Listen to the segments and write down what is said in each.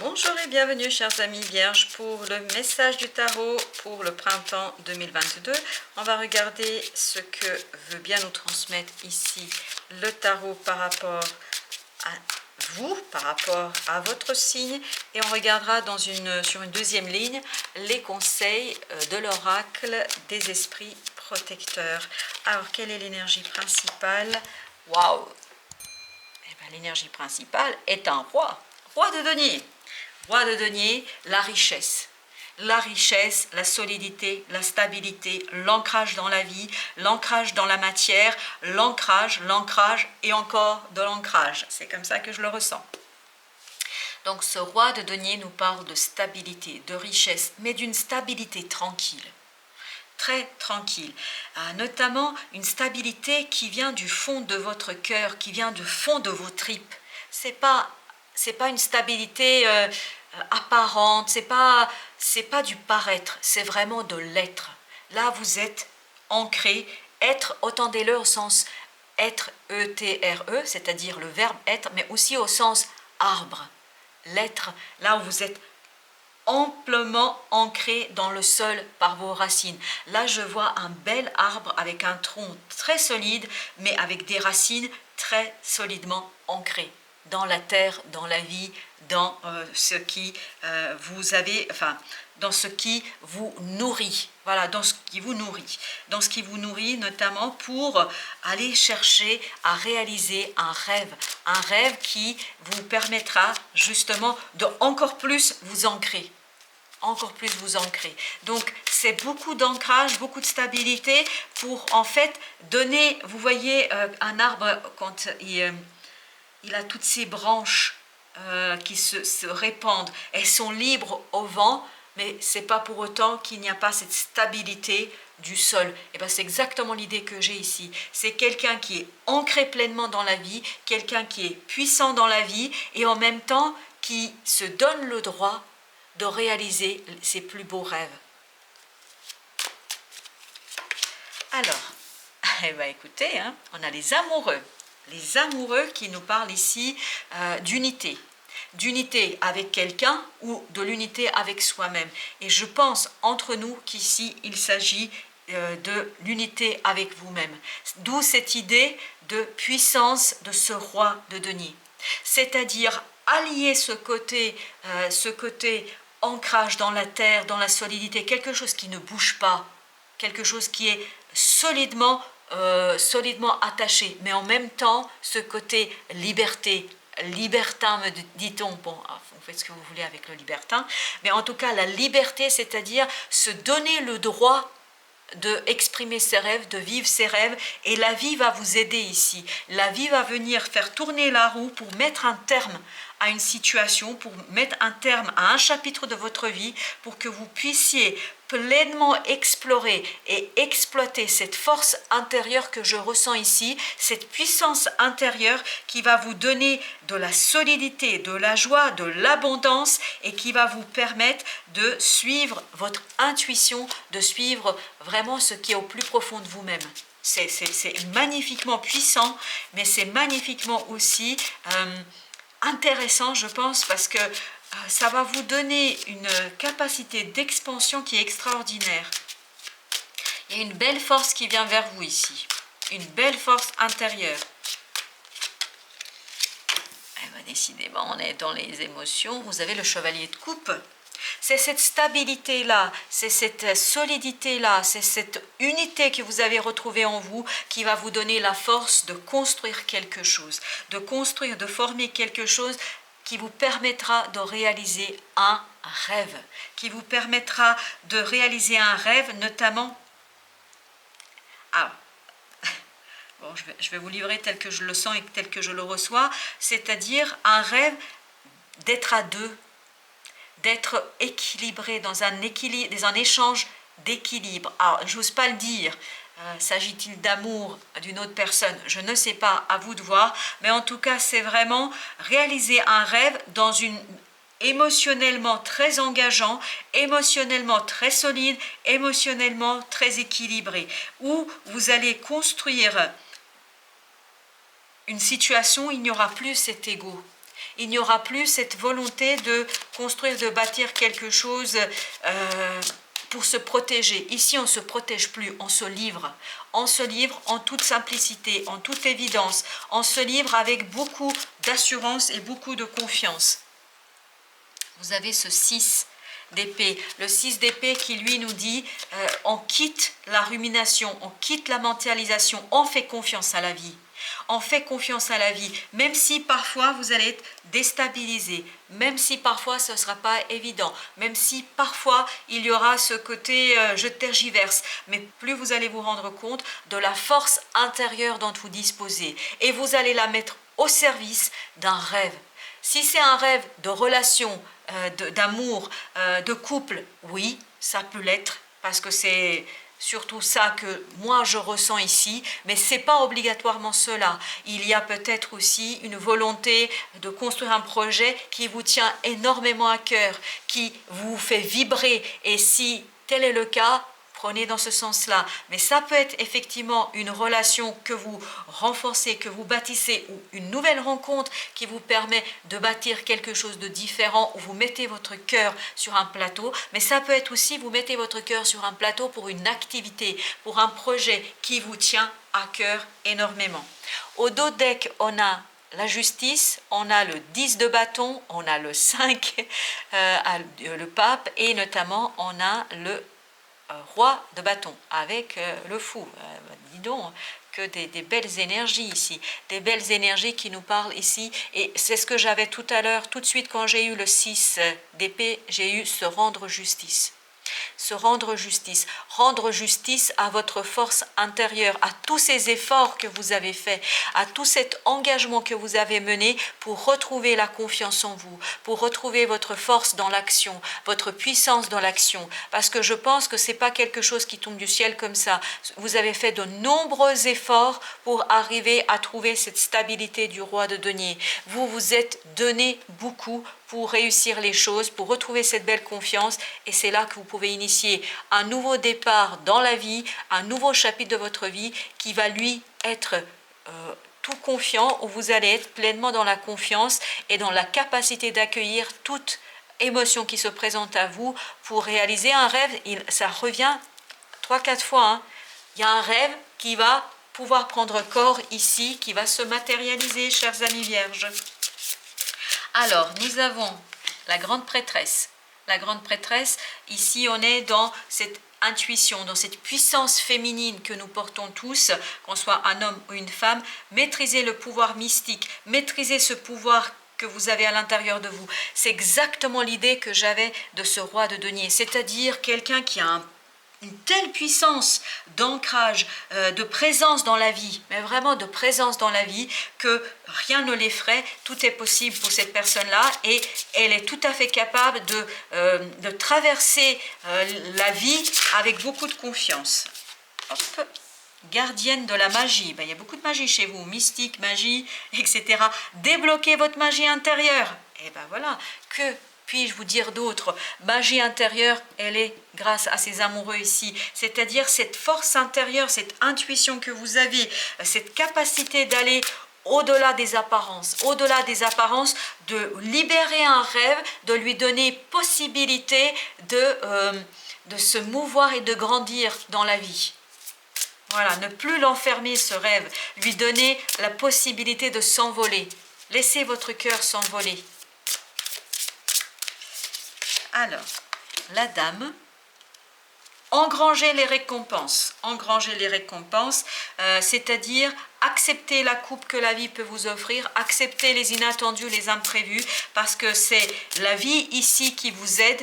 Bonjour et bienvenue chers amis vierges pour le message du tarot pour le printemps 2022. On va regarder ce que veut bien nous transmettre ici le tarot par rapport à vous, par rapport à votre signe, et on regardera sur une deuxième ligne les conseils de l'oracle des esprits protecteurs. Alors quelle est l'énergie principale? Waouh! Eh bien, l'énergie principale est un roi de denier. Roi de denier, la richesse, la solidité, la stabilité, l'ancrage dans la vie, l'ancrage dans la matière, l'ancrage et encore de l'ancrage. C'est comme ça que je le ressens. Donc ce roi de denier nous parle de stabilité, de richesse, mais d'une stabilité tranquille. Très tranquille, notamment une stabilité qui vient du fond de votre cœur, qui vient du fond de vos tripes. C'est pas une stabilité apparente, c'est pas du paraître, c'est vraiment de l'être. Là vous êtes ancré, être, entendez-le au sens être, E-T-R-E, c'est-à-dire le verbe être, mais aussi au sens arbre, l'être, là où vous êtes amplement ancré dans le sol par vos racines. Là, je vois un bel arbre avec un tronc très solide, mais avec des racines très solidement ancrées dans la terre, dans la vie, dans ce qui vous avez, enfin, dans ce qui vous nourrit. Voilà, dans ce qui vous nourrit. Dans ce qui vous nourrit, notamment pour aller chercher à réaliser un rêve qui vous permettra justement de encore plus vous ancrer. Encore plus vous ancrer. Donc c'est beaucoup d'ancrage, beaucoup de stabilité pour en fait donner, vous voyez un arbre quand il a toutes ses branches qui se répandent, elles sont libres au vent, mais c'est pas pour autant qu'il n'y a pas cette stabilité du sol. Et ben c'est exactement l'idée que j'ai ici. C'est quelqu'un qui est ancré pleinement dans la vie, quelqu'un qui est puissant dans la vie et en même temps qui se donne le droit de réaliser ses plus beaux rêves. Alors, eh ben écoutez, hein, on a les amoureux qui nous parlent ici d'unité avec quelqu'un ou de l'unité avec soi-même. Et je pense entre nous qu'ici il s'agit de l'unité avec vous-même. D'où cette idée de puissance de ce roi de denier. C'est-à-dire allier ce côté ancrage dans la terre, dans la solidité, quelque chose qui ne bouge pas, quelque chose qui est solidement attaché, mais en même temps ce côté libertin, me dit-on. Bon, vous faites ce que vous voulez avec le libertin, mais en tout cas la liberté, c'est-à-dire se donner le droit de exprimer ses rêves, de vivre ses rêves, et la vie va vous aider ici. La vie va venir faire tourner la roue pour mettre un terme à une situation, pour mettre un terme à un chapitre de votre vie, pour que vous puissiez pleinement explorer et exploiter cette force intérieure que je ressens ici, cette puissance intérieure qui va vous donner de la solidité, de la joie, de l'abondance et qui va vous permettre de suivre votre intuition, de suivre vraiment ce qui est au plus profond de vous-même. C'est magnifiquement puissant, mais c'est magnifiquement aussi intéressant, je pense, parce que ça va vous donner une capacité d'expansion qui est extraordinaire. Il y a une belle force qui vient vers vous ici, une belle force intérieure. Eh bien, décidément, on est dans les émotions. Vous avez le chevalier de coupe. C'est cette stabilité-là, c'est cette solidité-là, c'est cette unité que vous avez retrouvée en vous qui va vous donner la force de construire quelque chose, de construire, de former quelque chose qui vous permettra de réaliser un rêve, qui vous permettra de réaliser un rêve, notamment... Ah, bon, je vais vous livrer tel que je le sens et tel que je le reçois, c'est-à-dire un rêve d'être à deux, d'être équilibré, dans un échange d'équilibre. Alors, je n'ose pas le dire. S'agit-il d'amour d'une autre personne? Je ne sais pas, à vous de voir. Mais en tout cas, c'est vraiment réaliser un rêve dans une émotionnellement très engageant, émotionnellement très solide, émotionnellement très équilibré, où vous allez construire une situation où il n'y aura plus cet ego. Il n'y aura plus cette volonté de construire, de bâtir quelque chose pour se protéger. Ici, on ne se protège plus, on se livre. On se livre en toute simplicité, en toute évidence. On se livre avec beaucoup d'assurance et beaucoup de confiance. Vous avez ce 6 d'épée. Le 6 d'épée qui lui nous dit on quitte la rumination, on quitte la mentalisation, on fait confiance à la vie. On fait confiance à la vie, même si parfois vous allez être déstabilisé, même si parfois ce ne sera pas évident, même si parfois il y aura ce côté je tergiverse, mais plus vous allez vous rendre compte de la force intérieure dont vous disposez et vous allez la mettre au service d'un rêve. Si c'est un rêve de relation, d'amour, de couple, oui, ça peut l'être, parce que c'est surtout ça que moi je ressens ici, mais ce n'est pas obligatoirement cela. Il y a peut-être aussi une volonté de construire un projet qui vous tient énormément à cœur, qui vous fait vibrer, et si tel est le cas, prenez dans ce sens-là. Mais ça peut être effectivement une relation que vous renforcez, que vous bâtissez, ou une nouvelle rencontre qui vous permet de bâtir quelque chose de différent, où vous mettez votre cœur sur un plateau. Mais ça peut être aussi, vous mettez votre cœur sur un plateau pour une activité, pour un projet qui vous tient à cœur énormément. Au dos deck, on a la justice, on a le 10 de bâton, on a le 5, le pape, et notamment on a le roi de bâton avec le fou. Dis donc que des belles énergies ici, des belles énergies qui nous parlent ici, et c'est ce que j'avais tout à l'heure, tout de suite quand j'ai eu le 6 d'épée, j'ai eu se rendre justice. Se rendre justice à votre force intérieure, à tous ces efforts que vous avez faits, à tout cet engagement que vous avez mené pour retrouver la confiance en vous, pour retrouver votre force dans l'action, votre puissance dans l'action, parce que je pense que ce n'est pas quelque chose qui tombe du ciel comme ça. Vous avez fait de nombreux efforts pour arriver à trouver cette stabilité du roi de denier. Vous vous êtes donné beaucoup pour réussir les choses, pour retrouver cette belle confiance, et c'est là que vous pouvez initier un nouveau départ dans la vie, un nouveau chapitre de votre vie qui va lui être tout confiant, où vous allez être pleinement dans la confiance et dans la capacité d'accueillir toute émotion qui se présente à vous pour réaliser un rêve. Ça revient 3-4 fois, hein. Il y a un rêve qui va pouvoir prendre corps ici, qui va se matérialiser, chers amis vierges. Alors, nous avons la grande prêtresse. La grande prêtresse, ici on est dans cette intuition, dans cette puissance féminine que nous portons tous, qu'on soit un homme ou une femme. Maîtriser le pouvoir mystique, maîtriser ce pouvoir que vous avez à l'intérieur de vous. C'est exactement l'idée que j'avais de ce roi de denier, c'est-à-dire quelqu'un qui a une telle puissance d'ancrage, de présence dans la vie, mais vraiment de présence dans la vie, que rien ne l'effraie, tout est possible pour cette personne-là, et elle est tout à fait capable de traverser la vie avec beaucoup de confiance. Hop. Gardienne de la magie, ben, il y a beaucoup de magie chez vous, mystique, magie, etc. Débloquez votre magie intérieure, et ben voilà, que puis-je vous dire d'autre? Magie intérieure, elle est grâce à ces amoureux ici, c'est-à-dire cette force intérieure, cette intuition que vous avez, cette capacité d'aller au-delà des apparences, de libérer un rêve, de lui donner possibilité de se mouvoir et de grandir dans la vie. Voilà, ne plus l'enfermer ce rêve, lui donner la possibilité de s'envoler. Laissez votre cœur s'envoler. Alors, la dame, engranger les récompenses, c'est-à-dire accepter la coupe que la vie peut vous offrir, accepter les inattendus, les imprévus, parce que c'est la vie ici qui vous aide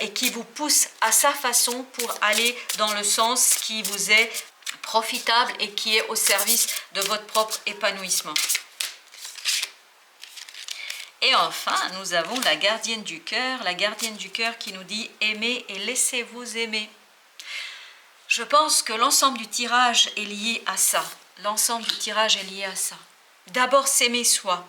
et qui vous pousse à sa façon pour aller dans le sens qui vous est profitable et qui est au service de votre propre épanouissement. Et enfin, nous avons la gardienne du cœur qui nous dit « Aimez et laissez-vous aimer ». Je pense que l'ensemble du tirage est lié à ça. D'abord, s'aimer soi,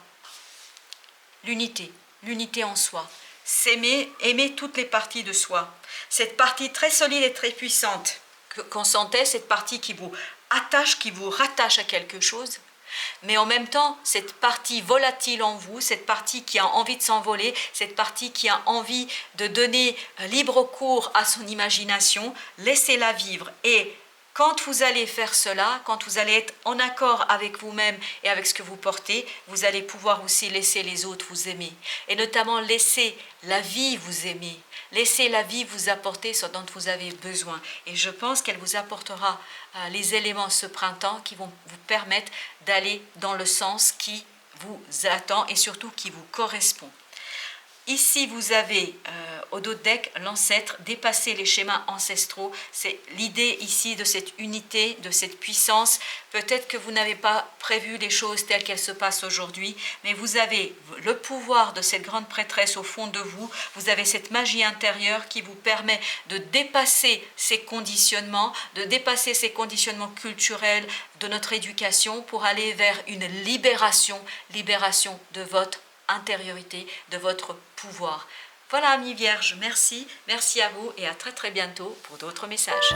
l'unité en soi. S'aimer, aimer toutes les parties de soi. Cette partie très solide et très puissante qu'on sentait, cette partie qui vous attache, qui vous rattache à quelque chose. Mais en même temps, cette partie volatile en vous, cette partie qui a envie de s'envoler, cette partie qui a envie de donner libre cours à son imagination, laissez-la vivre. Et quand vous allez faire cela, quand vous allez être en accord avec vous-même et avec ce que vous portez, vous allez pouvoir aussi laisser les autres vous aimer. Et notamment laisser la vie vous aimer. Laissez la vie vous apporter ce dont vous avez besoin. Et je pense qu'elle vous apportera les éléments ce printemps qui vont vous permettre d'aller dans le sens qui vous attend et surtout qui vous correspond. Ici, vous avez au dos de deck l'ancêtre, dépasser les schémas ancestraux. C'est l'idée ici de cette unité, de cette puissance. Peut-être que vous n'avez pas prévu les choses telles qu'elles se passent aujourd'hui, mais vous avez le pouvoir de cette grande prêtresse au fond de vous. Vous avez cette magie intérieure qui vous permet de dépasser ces conditionnements, culturels de notre éducation pour aller vers une libération de votre intériorité, de votre pouvoir. Voilà, amis vierges, merci à vous et à très bientôt pour d'autres messages.